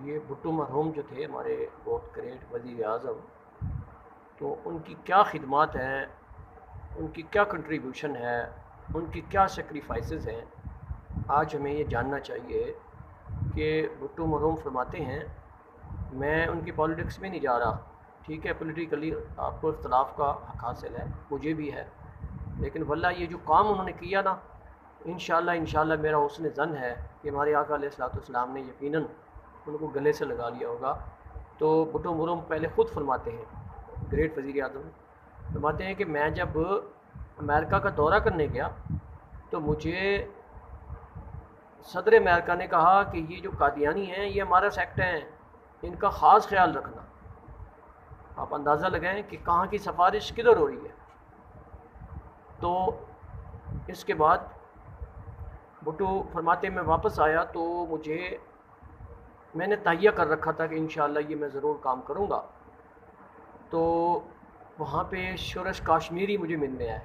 یہ بھٹو مرحوم جو تھے ہمارے بہت گریٹ وزیر اعظم، تو ان کی کیا خدمات ہیں، ان کی کیا کنٹریبیوشن ہے، ان کی کیا سیکریفائسز ہیں، آج ہمیں یہ جاننا چاہیے کہ بھٹو مرحوم فرماتے ہیں میں ان کی پالیٹکس میں نہیں جا رہا، ٹھیک ہے پولیٹیکلی آپ کو اختلاف کا حق حاصل ہے، مجھے بھی ہے، لیکن واللہ یہ جو کام انہوں نے کیا نا، انشاءاللہ میرا حسن ظن ہے کہ ہمارے آقا علیہ الصلوۃ والسلام نے یقیناً ان کو گلے سے لگا لیا ہوگا۔ تو بھٹو مرحوم پہلے خود فرماتے ہیں، گریٹ وزیر اعظم فرماتے ہیں کہ میں جب امریکہ کا دورہ کرنے گیا تو مجھے صدر امریکہ نے کہا کہ یہ جو قادیانی ہیں یہ ہمارا سیکٹ ہیں، ان کا خاص خیال رکھنا۔ آپ اندازہ لگائیں کہ کہاں کی سفارش کدھر ہو رہی ہے۔ تو اس کے بعد بھٹو فرماتے میں واپس آیا تو میں نے تہیہ کر رکھا تھا کہ انشاءاللہ یہ میں ضرور کام کروں گا۔ تو وہاں پہ شورش کاشمیری مجھے ملنے آئے،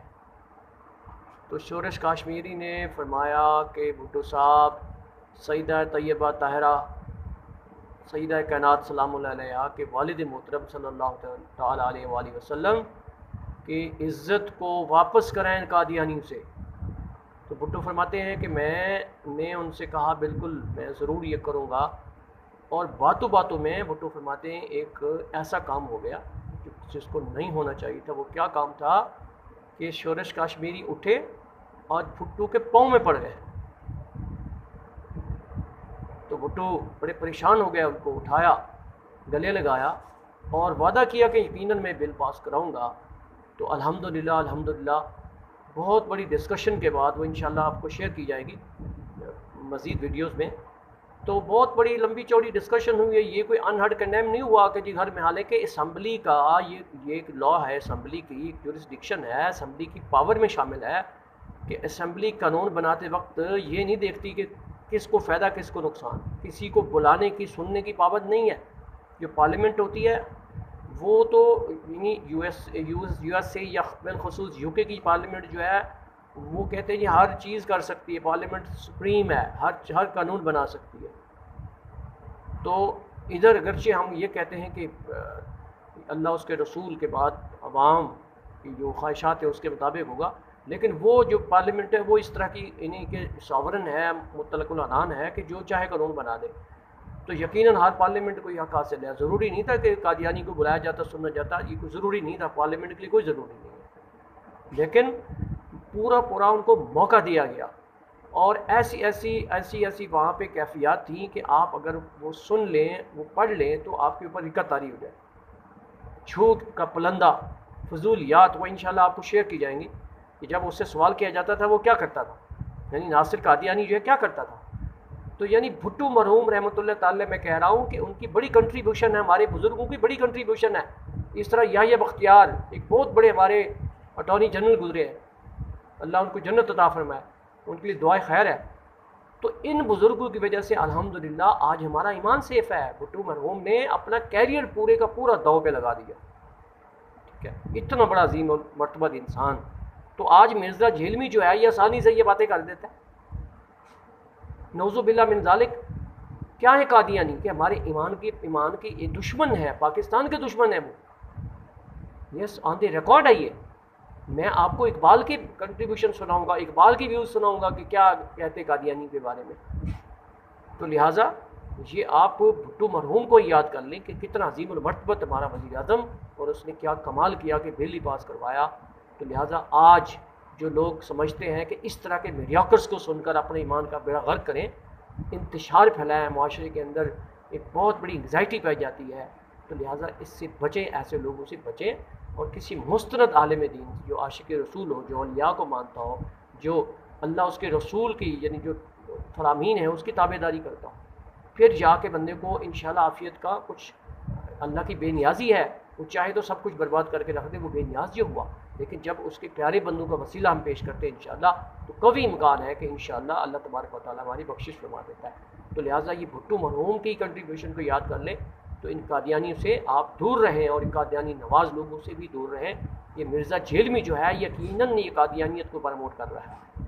تو شورش کاشمیری نے فرمایا کہ بھٹو صاحب، سیدہ طیبہ طاہرہ سیدہ کائنات سلام اللہ علیہا کے والد محترم صلی اللہ تعالیٰ علیہ وآلہ وسلم کی عزت کو واپس کرائیں قادیانیوں سے۔ تو بھٹو فرماتے ہیں کہ میں نے ان سے کہا بالکل میں ضرور یہ کروں گا، اور باتوں باتوں میں بھٹو فرماتے ہیں ایک ایسا کام ہو گیا جس کو نہیں ہونا چاہیے تھا۔ وہ کیا کام تھا کہ شورش کاشمیری اٹھے اور بھٹو کے پاؤں میں پڑ گئے۔ تو بھٹو بڑے پریشان ہو گئے، ان کو اٹھایا، گلے لگایا اور وعدہ کیا کہ یقیناً میں بل پاس کراؤں گا۔ تو الحمدللہ بہت بڑی ڈسکشن کے بعد وہ انشاءاللہ آپ کو شیئر کی جائے گی مزید ویڈیوز میں، تو بہت بڑی لمبی چوڑی ڈسکشن ہوئی ہے۔ یہ کوئی انہرڈ کنڈیم نہیں ہوا کہ جی گھر میں، حالانکہ اسمبلی کا یہ ایک لا ہے، اسمبلی کی جورسڈکشن ہے، اسمبلی کی پاور میں شامل ہے کہ اسمبلی قانون بناتے وقت یہ نہیں دیکھتی کہ کس کو فائدہ کس کو نقصان، کسی کو بلانے کی سننے کی پابند نہیں ہے۔ جو پارلیمنٹ ہوتی ہے وہ تو یو ایس اے یا بالخصوص یو کے کی پارلیمنٹ جو ہے وہ کہتے ہیں یہ ہر چیز کر سکتی ہے، پارلیمنٹ سپریم ہے، ہر قانون بنا سکتی ہے۔ تو ادھر اگرچہ ہم یہ کہتے ہیں کہ اللہ اس کے رسول کے بعد عوام کی جو خواہشات ہیں اس کے مطابق ہوگا، لیکن وہ جو پارلیمنٹ ہے وہ اس طرح کی انہیں کہ ساورن ہے، مطلق العنان ہے کہ جو چاہے قانون بنا دے۔ تو یقیناً ہر پارلیمنٹ کو یہ حق حاصل ہے۔ ضروری نہیں تھا کہ قادیانی کو بلایا جاتا، سننا جاتا، یہ کوئی ضروری نہیں تھا، پارلیمنٹ کے لیے کوئی ضروری نہیں ہے، لیکن پورا ان کو موقع دیا گیا، اور ایسی وہاں پہ کیفیات تھیں کہ آپ اگر وہ سن لیں، وہ پڑھ لیں تو آپ کے اوپر رکت طاری ہو جائے۔ جھوٹ کا پلندہ، فضولیات، وہ انشاءاللہ آپ کو شیئر کی جائیں گی کہ جب اس سے سوال کیا جاتا تھا وہ کیا کرتا تھا، یعنی ناصر قادیانی جو ہے کیا کرتا تھا۔ تو یعنی بھٹو مرحوم رحمۃ اللہ تعالی، میں کہہ رہا ہوں کہ ان کی بڑی کنٹریبیوشن ہے، ہمارے بزرگوں کی بڑی کنٹریبیوشن ہے۔ اس طرح یحییٰ بختیار ایک بہت بڑے ہمارے اٹارنی جنرل گزرے ہیں، اللہ ان کو جنت عطا فرمائے، ان کے لیے دعائے خیر ہے۔ تو ان بزرگوں کی وجہ سے الحمدللہ آج ہمارا ایمان سیف ہے۔ بھٹو مرحوم نے اپنا کیریئر پورے کا پورا داؤ پہ لگا دیا، ٹھیک ہے، اتنا بڑا عظیم اور مرتبہ انسان۔ تو آج مرزا جھیلمی جو ہے یہ آسانی سے یہ باتیں کر دیتا ہے، نعوذ باللہ من ذالک۔ کیا ہے قادیانی؟ کہ ہمارے ایمان کی یہ دشمن ہے، پاکستان کے دشمن ہے وہ، یس آن دی ریکارڈ ہے یہ۔ میں آپ کو اقبال کی کنٹریبیوشن سناؤں گا، اقبال کی ویوز سناؤں گا کہ کیا کہتے قادیانی کے بارے میں۔ تو لہٰذا یہ آپ بھٹو مرحوم کو یاد کر لیں کہ کتنا عظیم المرتبت ہمارا وزیر اعظم، اور اس نے کیا کمال کیا کہ بل ہی پاس کروایا۔ تو لہٰذا آج جو لوگ سمجھتے ہیں کہ اس طرح کے میڈیاکرز کو سن کر اپنے ایمان کا بیڑا غرق کریں، انتشار پھیلایا معاشرے کے اندر، ایک بہت بڑی انگزائٹی پائی جاتی ہے۔ تو لہٰذا اس سے بچیں، ایسے لوگوں سے بچیں، اور کسی مستند عالم دین جو عاشق رسول ہو، جو اولیاء کو مانتا ہو، جو اللہ اس کے رسول کی یعنی جو فرامین ہے اس کی تابع داری کرتا ہو، پھر جا کے بندے کو انشاءاللہ عافیت کا کچھ، اللہ کی بے نیازی ہے، وہ چاہے تو سب کچھ برباد کر کے رکھ دے، وہ بے نیاز جو ہوا، لیکن جب اس کے پیارے بندوں کا وسیلہ ہم پیش کرتے ہیں انشاءاللہ، تو قوی امکان ہے کہ انشاءاللہ اللہ تبارک و تعالیٰ ہماری بخشش فرما دیتا ہے۔ تو لہٰذا یہ بھٹو مرحوم کی کنٹریبیوشن کو یاد کر لیں، تو ان قادیانیوں سے آپ دور رہیں، اور ان قادیانی نواز لوگوں سے بھی دور رہیں۔ یہ مرزا جھیلمی جو ہے یقیناً یہ قادیانیت کو پروموٹ کر رہا ہے۔